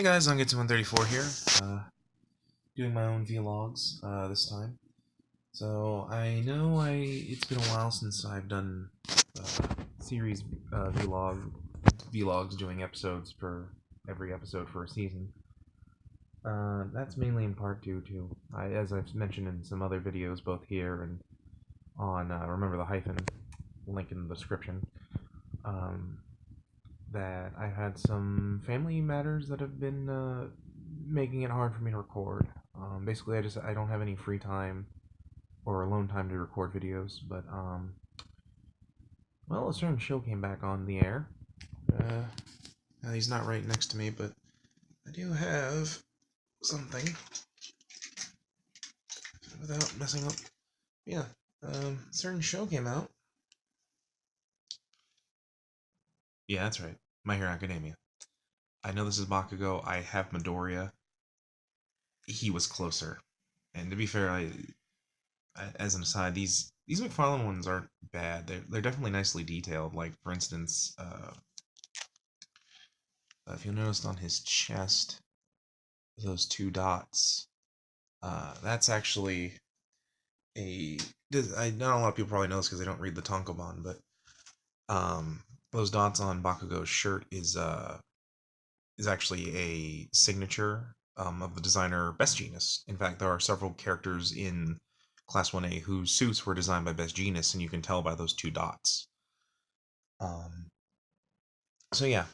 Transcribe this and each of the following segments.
Hey guys, Zangetsu 134 here, doing my own vlogs, this time. So, I know it's been a while since I've done, series, vlogs doing episodes for every episode for a season. That's mainly in part due to, as I've mentioned in some other videos, both here and on, Remember the Hyphen, link in the description, um, that I had some family matters that have been making it hard for me to record. Basically, I don't have any free time or alone time to record videos. But well, a certain show came back on the air. Uh, he's not right next to me, but I do have something without messing up. Yeah, a certain show came out. Yeah, that's right. My Hero Academia. I know this is Bakugo. I have Midoriya. He was closer. And to be fair, as an aside, these McFarlane ones aren't bad. They're definitely nicely detailed. Like for instance, if you noticed on his chest, those two dots. That's actually a. I not a lot of people probably know this because they don't read the tankobon, but those dots on Bakugo's shirt is actually a signature of the designer Best Jeanist. In fact, there are several characters in Class 1A whose suits were designed by Best Jeanist, and you can tell by those two dots. Um, so yeah,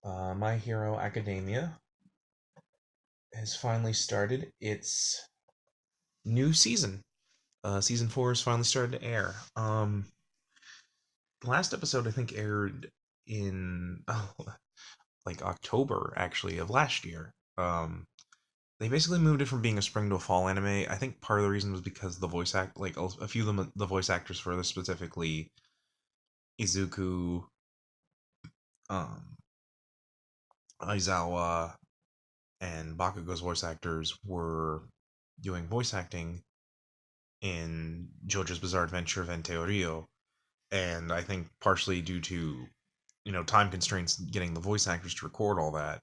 My Hero Academia has finally started its new season. Season 4 has finally started to air. The last episode I think aired in like October actually of last year. They basically moved it from being a spring to a fall anime. I think part of the reason was because the voice act, like a few of the voice actors for this, specifically Izuku, um, Aizawa, and Bakugo's voice actors were doing voice acting in JoJo's Bizarre Adventure of Entei Rio, and I think partially due to time constraints getting the voice actors to record all that,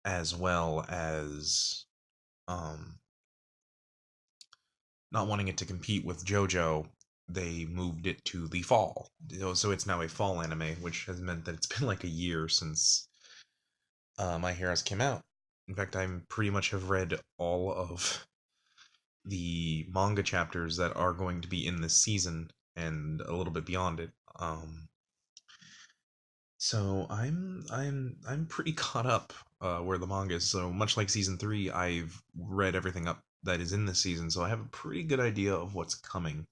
as well as um, not wanting it to compete with JoJo, they moved it to the fall. So it's now a fall anime, which has meant that it's been like a year since My Heroes came out. In fact, I pretty much have read all of the manga chapters that are going to be in this season and a little bit beyond it. So I'm pretty caught up where the manga is. So much like season 3, I've read everything up that is in this season, so I have a pretty good idea of what's coming,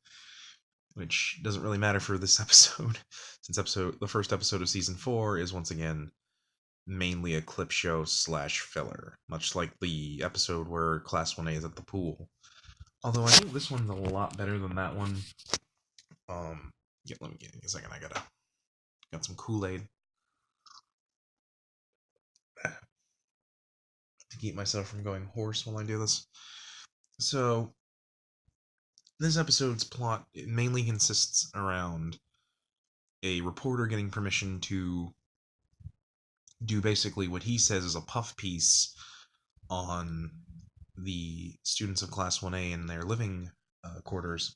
which doesn't really matter for this episode, since the first episode of season 4 is once again mainly a clip show slash filler, much like the episode where Class 1A is at the pool. Although I think this one's a lot better than that one. Yeah, let me get a second. Got some Kool-Aid to keep myself from going hoarse while I do this. So, this episode's plot mainly consists around a reporter getting permission to do basically what he says is a puff piece on the students of Class 1A in their living quarters,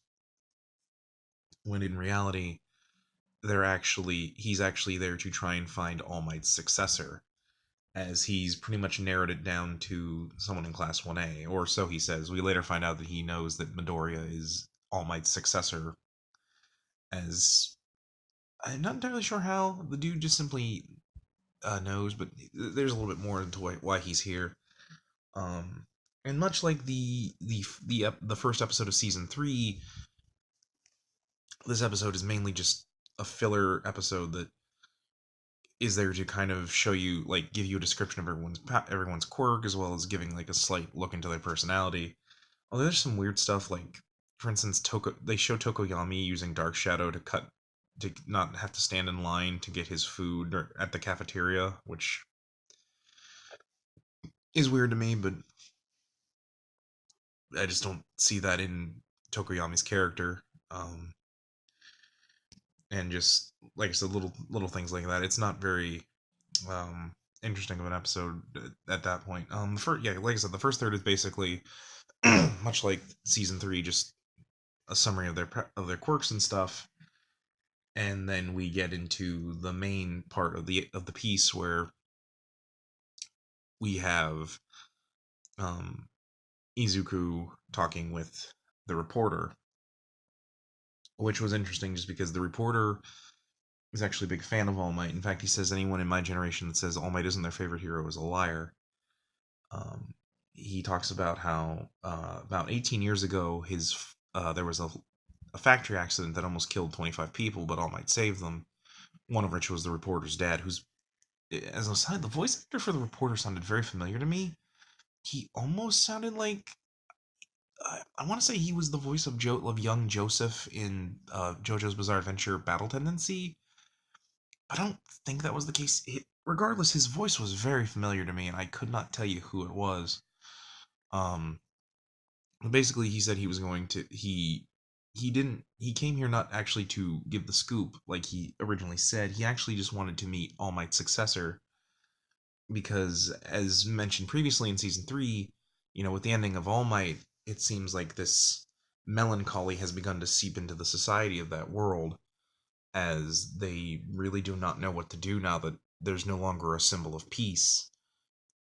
when in reality, he's actually there to try and find All Might's successor, as he's pretty much narrowed it down to someone in Class 1A, or so he says. We later find out that he knows that Midoriya is All Might's successor, as I'm not entirely sure how. The dude just simply knows, but there's a little bit more into why he's here. Um, and much like the first episode of season 3, this episode is mainly just a filler episode that is there to kind of show you, like, give you a description of everyone's quirk, as well as giving like a slight look into their personality. Although there's some weird stuff, like for instance, they show Tokoyami using Dark Shadow to not have to stand in line to get his food at the cafeteria, which is weird to me, but I just don't see that in Tokoyami's character. And just like I said, little things like that. It's not very. interesting of an episode at that point. Yeah, like I said, the first third is basically much like season three, just a summary of their quirks and stuff, and then we get into the main part of the piece where we have um, Izuku talking with the reporter, which was interesting just because the reporter is actually a big fan of All Might. In fact, he says anyone in my generation that says All Might isn't their favorite hero is a liar. He talks about how about 18 years ago there was a factory accident that almost killed 25 people, but All Might saved them. One of which was the reporter's dad, who's, as an aside, the voice actor for the reporter sounded very familiar to me. He almost sounded like I want to say he was the voice of young Joseph in JoJo's Bizarre Adventure Battle Tendency. I don't think that was the case. Regardless, his voice was very familiar to me, and I could not tell you who it was. Um, Basically, he said he was going to he came here not actually to give the scoop like he originally said. He actually just wanted to meet All Might's successor because, as mentioned previously in season three, with the ending of All Might, it seems like this melancholy has begun to seep into the society of that world, as they really do not know what to do now that there's no longer a symbol of peace.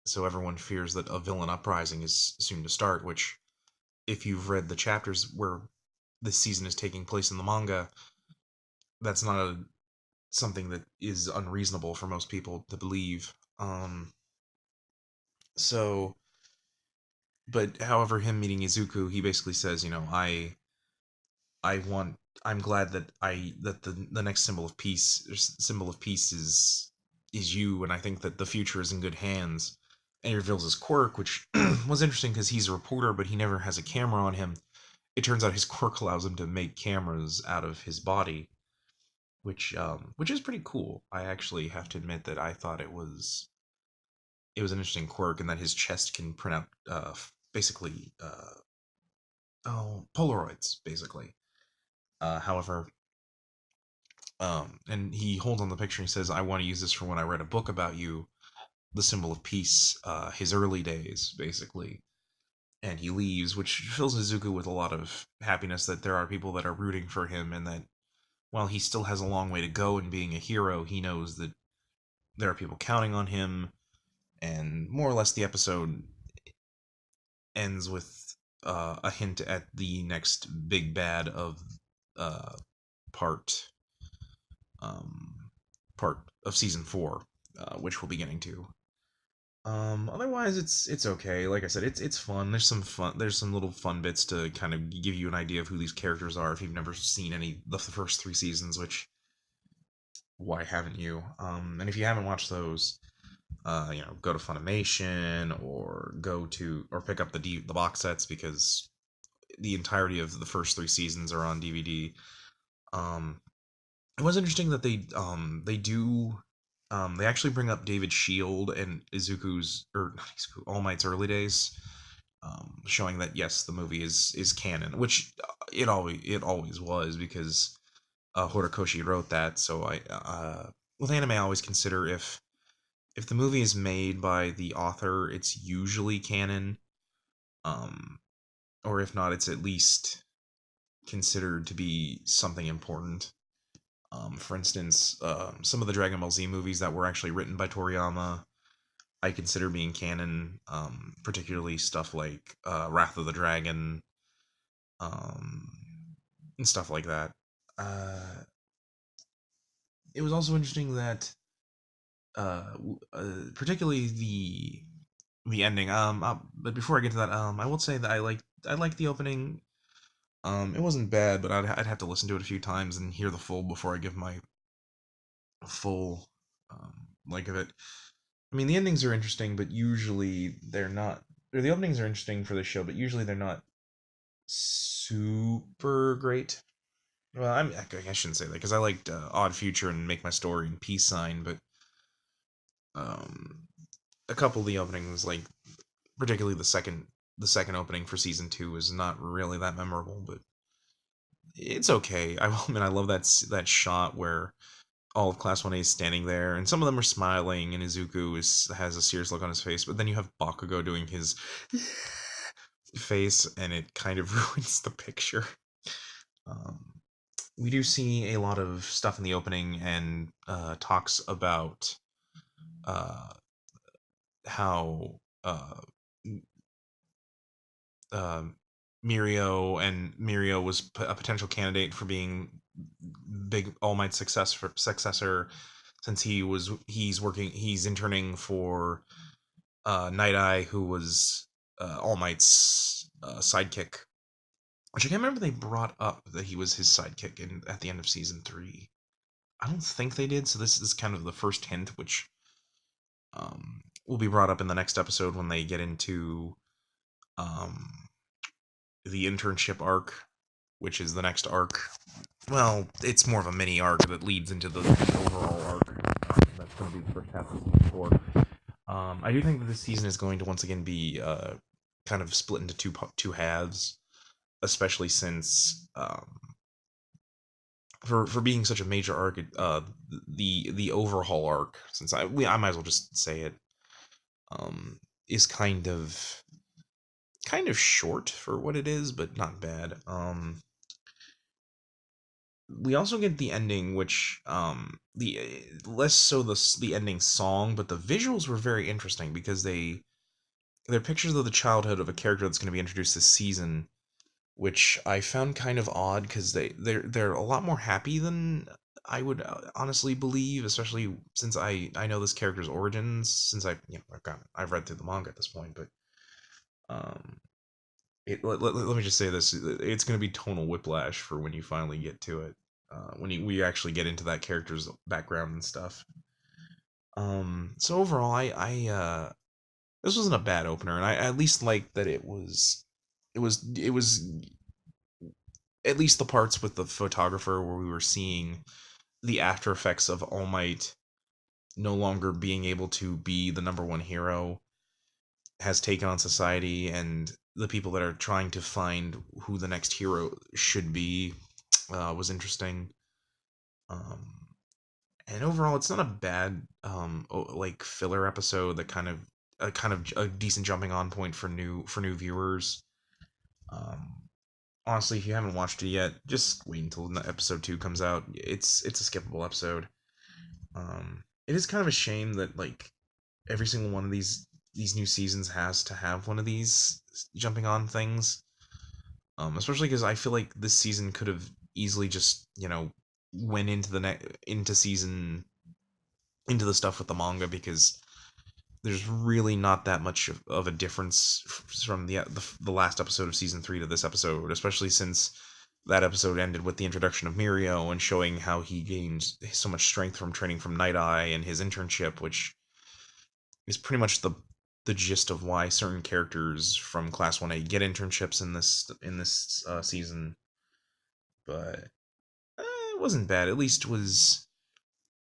So everyone fears that a villain uprising is soon to start, which, if you've read the chapters where this season is taking place in the manga, that's not something that is unreasonable for most people to believe. So, but however, him meeting Izuku, he basically says, I want, I'm glad that the next symbol of peace is you, and I think that the future is in good hands. And he reveals his quirk, which was interesting because he's a reporter, but he never has a camera on him. It turns out his quirk allows him to make cameras out of his body, which is pretty cool. I actually have to admit that I thought it was an interesting quirk, and that his chest can print out basically Polaroids basically. However, and he holds on the picture and he says, "I want to use this for when I write a book about you, the symbol of peace, his early days, basically." And he leaves, which fills Izuku with a lot of happiness that there are people that are rooting for him, and that while he still has a long way to go in being a hero, he knows that there are people counting on him. And more or less, the episode ends with a hint at the next big bad of uh, part part of season four, which we'll be getting to. Otherwise, it's okay. Like I said, it's fun. There's some little fun bits to kind of give you an idea of who these characters are if you've never seen any the first three seasons. Which, why haven't you? And if you haven't watched those, go to Funimation or pick up the box sets, because the entirety of the first three seasons are on DVD. It was interesting that they actually bring up David Shield and Izuku's, or not Izuku, All Might's early days, showing that yes, the movie is canon, which it always was, because Horikoshi wrote that. So with anime, I always consider if the movie is made by the author, it's usually canon, um, or if not, it's at least considered to be something important. For instance, some of the Dragon Ball Z movies that were actually written by Toriyama, I consider being canon, particularly stuff like Wrath of the Dragon, um, and stuff like that. Uh, it was also interesting that, particularly the ending. But before I get to that, I will say that I like the opening. It wasn't bad, but I'd have to listen to it a few times and hear the full before I give my full like of it. I mean, the endings are interesting, but usually they're not. Or the openings are interesting for the show, but usually they're not super great. Well, I shouldn't say that, because I liked Odd Future and Make My Story and Peace Sign, but um, a couple of the openings, like particularly the second opening for season two, is not really that memorable, but it's okay. I mean, I love that shot where all of Class 1A is standing there, and some of them are smiling, and has a serious look on his face, but then you have Bakugo doing his face, and it kind of ruins the picture. Um, we do see a lot of stuff in the opening and talks about uh, how uh, Mirio was a potential candidate for being big All Might's successor, since he's interning for Night Eye, who was All Might's sidekick. Which I can't remember they brought up that he was his sidekick at the end of season 3. I don't think they did, so this is kind of the first hint, which will be brought up in the next episode when they get into um, the internship arc, which is the next arc. Well, it's more of a mini arc that leads into the overall arc. That's going to be the first half of season 4. I do think that this season is going to once again be kind of split into two halves, especially since for being such a major arc, the overhaul arc. Since I might as well just say it, is kind of short for what it is, but not bad. We also get the ending, which the less so the ending song, but the visuals were very interesting because they're pictures of the childhood of a character that's going to be introduced this season, which I found kind of odd because they're a lot more happy than I would honestly believe, especially since I know this character's origins since I've read through the manga at this point, but um let me just say this: it's going to be tonal whiplash for when you finally get to it, we actually get into that character's background and stuff. So overall, I this wasn't a bad opener, and I at least liked that it was at least the parts with the photographer where we were seeing the after effects of All Might no longer being able to be the number one hero has taken on society, and the people that are trying to find who the next hero should be was interesting. Um, and overall, it's not a bad like filler episode that kind of a decent jumping on point for new viewers. Um, Honestly, if you haven't watched it yet, just wait until episode 2 comes out. It's a skippable episode. It is kind of a shame that like every single one of these new seasons has to have one of these jumping on things. Especially because I feel like this season could have easily just went into into season into the stuff with the manga, because there's really not that much of a difference from the last episode of season 3 to this episode, especially since that episode ended with the introduction of Mirio and showing how he gained so much strength from training from Night Eye and his internship, which is pretty much the gist of why certain characters from Class 1A get internships in this season. But it wasn't bad. At least was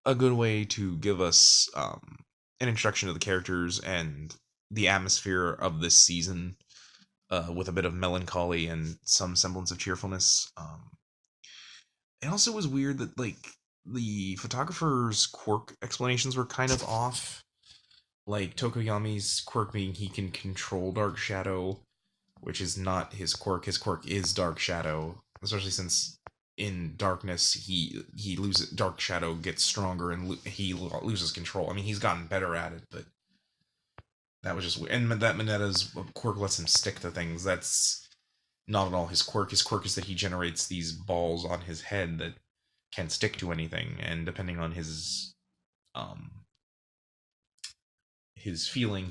a good way to give us an introduction to the characters and the atmosphere of this season, with a bit of melancholy and some semblance of cheerfulness. It also was weird that like the photographer's quirk explanations were kind of off. Like Tokoyami's quirk being he can control Dark Shadow, which is not his quirk. His quirk is Dark Shadow, especially since in darkness he loses Dark Shadow gets stronger and he loses control. I mean, he's gotten better at it, but that was just weird. And that Minetta's quirk lets him stick to things. That's not at all his quirk. His quirk is that he generates these balls on his head that can stick to anything, and depending on his feeling,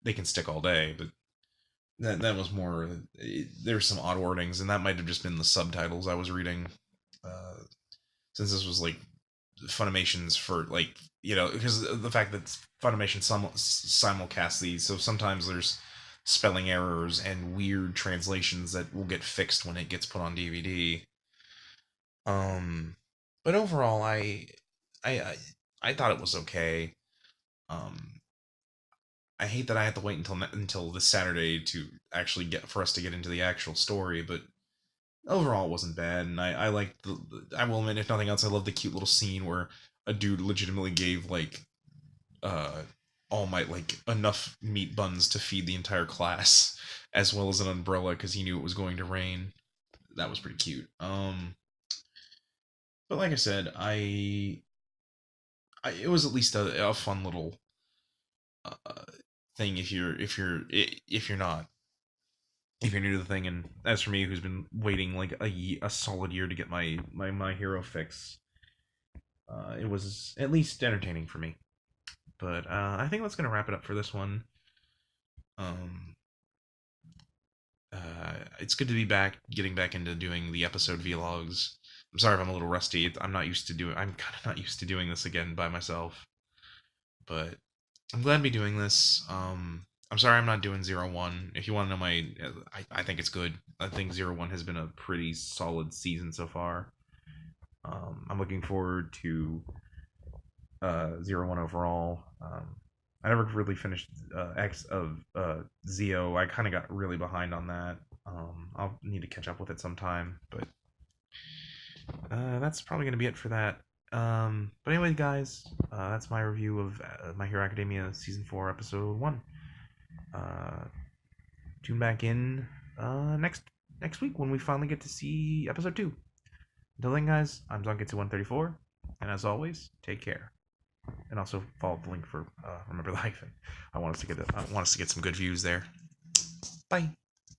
they can stick all day. But that was more. There's some odd wordings, and that might have just been the subtitles I was reading, uh, since this was like Funimation's for like because the fact that Funimation simulcast these, so sometimes there's spelling errors and weird translations that will get fixed when it gets put on DVD. Um, but overall, I I, I thought it was okay. Um, I hate that I have to wait until this Saturday to actually get for us to get into the actual story, but overall it wasn't bad, and I liked I will admit, if nothing else, I love the cute little scene where a dude legitimately gave like uh All Might like enough meat buns to feed the entire class, as well as an umbrella because he knew it was going to rain. That was pretty cute. But like I said, it was at least a fun little uh, thing if you're not if you're new to the thing. And as for me, who's been waiting like a solid year to get my hero fix, it was at least entertaining for me. But I think that's gonna wrap it up for this one. Um, it's good to be back, getting back into doing the episode vlogs. I'm sorry if I'm a little rusty. I'm not used to doing. I'm kind of not used to doing this again by myself. But I'm glad to be doing this. I'm sorry I'm not doing 0-1. If you want to know I think it's good. I think 0-1 has been a pretty solid season so far. I'm looking forward to 0-1 overall. I never really finished X of Zio. I kind of got really behind on that. I'll need to catch up with it sometime, but that's probably going to be it for that. But anyway, guys, that's my review of My Hero Academia Season 4, Episode 1. Tune back in next week when we finally get to see Episode 2. Until then, guys, I'm Zangetsu 134, and as always, take care. And also follow the link for Remember the Hyphen. I want us to get some good views there. Bye.